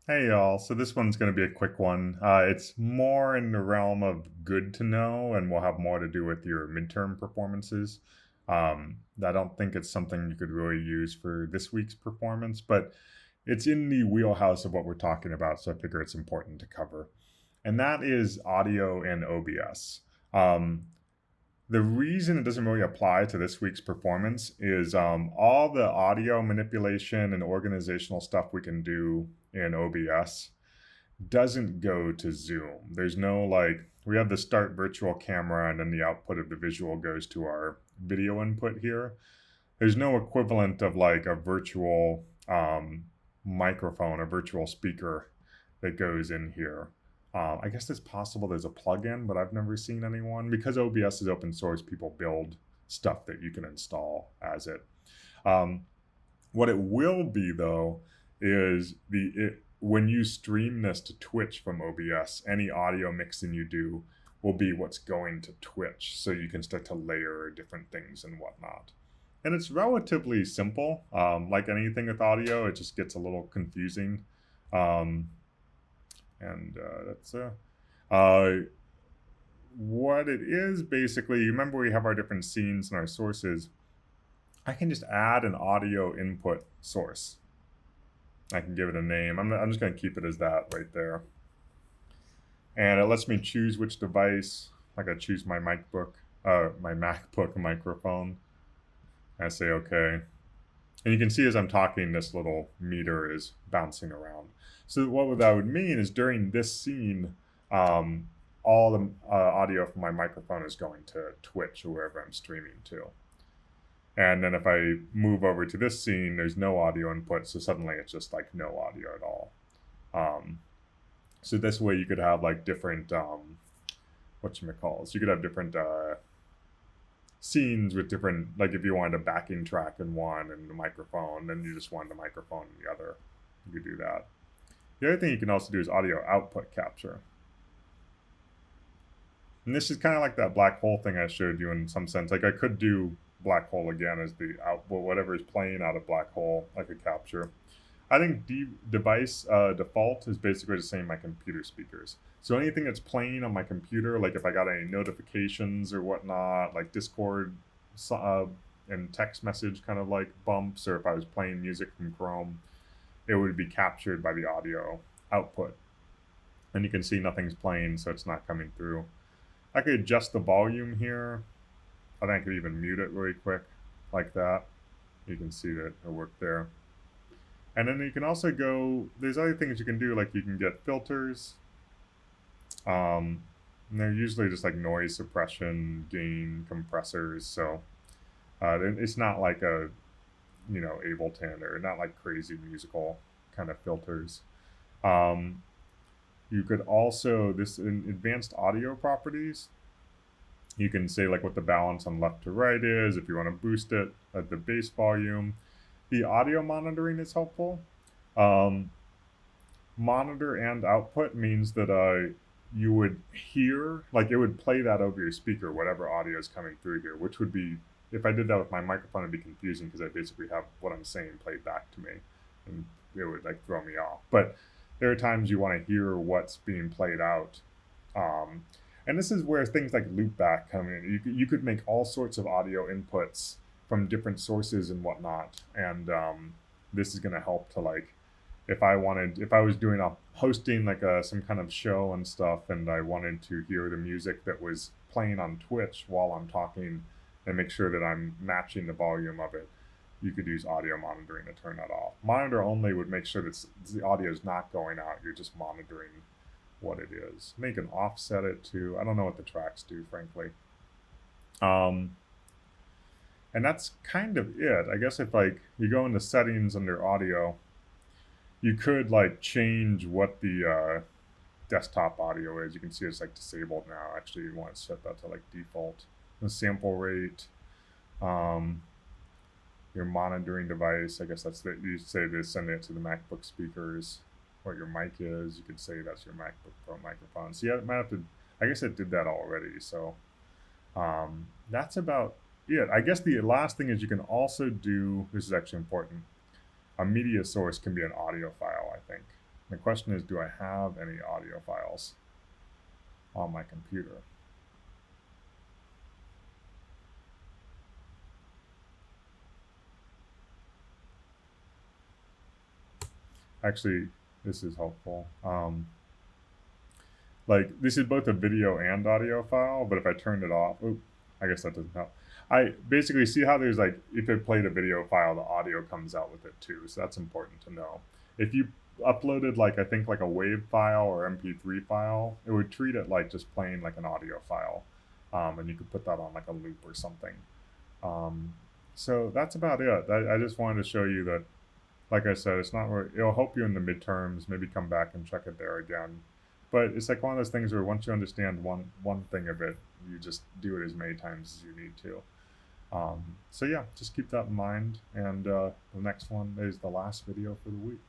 Hey y'all, so this one's going to be a quick one. It's more in the realm of good to know and will have more to do with your midterm performances. I don't think it's something you could really use for this week's performance, but it's in the wheelhouse of what we're talking about, so I figure it's important to cover. And that is audio and OBS. Um, the reason it doesn't really apply to this week's performance is all the audio manipulation and organizational stuff we can do in OBS doesn't go to Zoom. There's no like, we have the start virtual camera and then the output of the visual goes to our video input here. There's no equivalent of like a virtual microphone, a virtual speaker that goes in here. I guess it's possible there's a plugin, but I've never seen anyone. Because OBS is open source, people build stuff that you can install as it. Um, what it will be though is when you stream this to Twitch from OBS, any audio mixing you do will be what's going to Twitch, so you can start to layer different things and whatnot. And it's relatively simple. Like anything with audio, it just gets a little confusing. Um, and that's what it is basically. You remember we have our different scenes and our sources. I can just add an audio input source. I can give it a name. I'm just going to keep it as that right there. And it lets me choose which device. Like I choose my MacBook microphone. I say okay. And you can see as I'm talking, this little meter is bouncing around. So what that would mean is during this scene, all the audio from my microphone is going to Twitch or wherever I'm streaming to. And then if I move over to this scene, there's no audio input, so suddenly it's just like no audio at all. So this way you could have like different, whatchamacalls, you could have different scenes with different, like if you wanted a backing track in one and the microphone, then you just wanted the microphone in the other, you could do that. The other thing you can also do is audio output capture. And this is kind of like that black hole thing I showed you in some sense. Like I could do black hole again as the output, whatever is playing out of black hole, I could capture. I think device default is basically just saying my computer speakers. So anything that's playing on my computer, like if I got any notifications or whatnot, like Discord and text message kind of like bumps, or if I was playing music from Chrome, it would be captured by the audio output. And you can see nothing's playing, so it's not coming through. I could adjust the volume here. I think I could even mute it really quick, like that. You can see that it worked there. And then you can also go, there's other things you can do, like you can get filters. And they're usually just like noise suppression, gain, compressors. So it's not like a, Ableton or not like crazy musical kind of filters. You could also, this in advanced audio properties, you can say like what the balance on left to right is, if you want to boost it at the bass volume. The audio monitoring is helpful. Monitor and output means that you would hear, like it would play that over your speaker, whatever audio is coming through here, which would be, if I did that with my microphone, it'd be confusing because I basically have what I'm saying played back to me and it would like throw me off. But there are times you want to hear what's being played out. And this is where things like loopback come in. You could make all sorts of audio inputs from different sources and whatnot. And this is going to help to like, if I was doing hosting like some kind of show and stuff, and I wanted to hear the music that was playing on Twitch while I'm talking and make sure that I'm matching the volume of it, you could use audio monitoring to turn that off. Monitor only would make sure that the audio is not going out. You're just monitoring what it is. Maybe you can offset it too. I don't know what the tracks do, frankly. And that's kind of it. I guess if like you go into settings under audio, you could like change what the desktop audio is. You can see it's like disabled now. Actually, you want to set that to like default. The sample rate, your monitoring device. I guess that's that. You say to send it to the MacBook speakers. What your mic is, you could say that's your MacBook Pro microphone. So yeah, it might have to. I guess it did that already. So that's about it. I guess the last thing is you can also do. This is actually important. A media source can be an audio file, I think. The question is, do I have any audio files on my computer? Actually, this is helpful. Like, this is both a video and audio file, but if I turned it off, I guess that doesn't help. I basically see how there's like, if it played a video file, the audio comes out with it too. So that's important to know. If you uploaded like, I think like a WAV file or MP3 file, it would treat it like just playing like an audio file. And you could put that on like a loop or something. So that's about it. I just wanted to show you that, like I said, it's not really, it'll help you in the midterms, maybe come back and check it there again. But it's like one of those things where once you understand one thing of it, you just do it as many times as you need to. So yeah, just keep that in mind. And the next one is the last video for the week.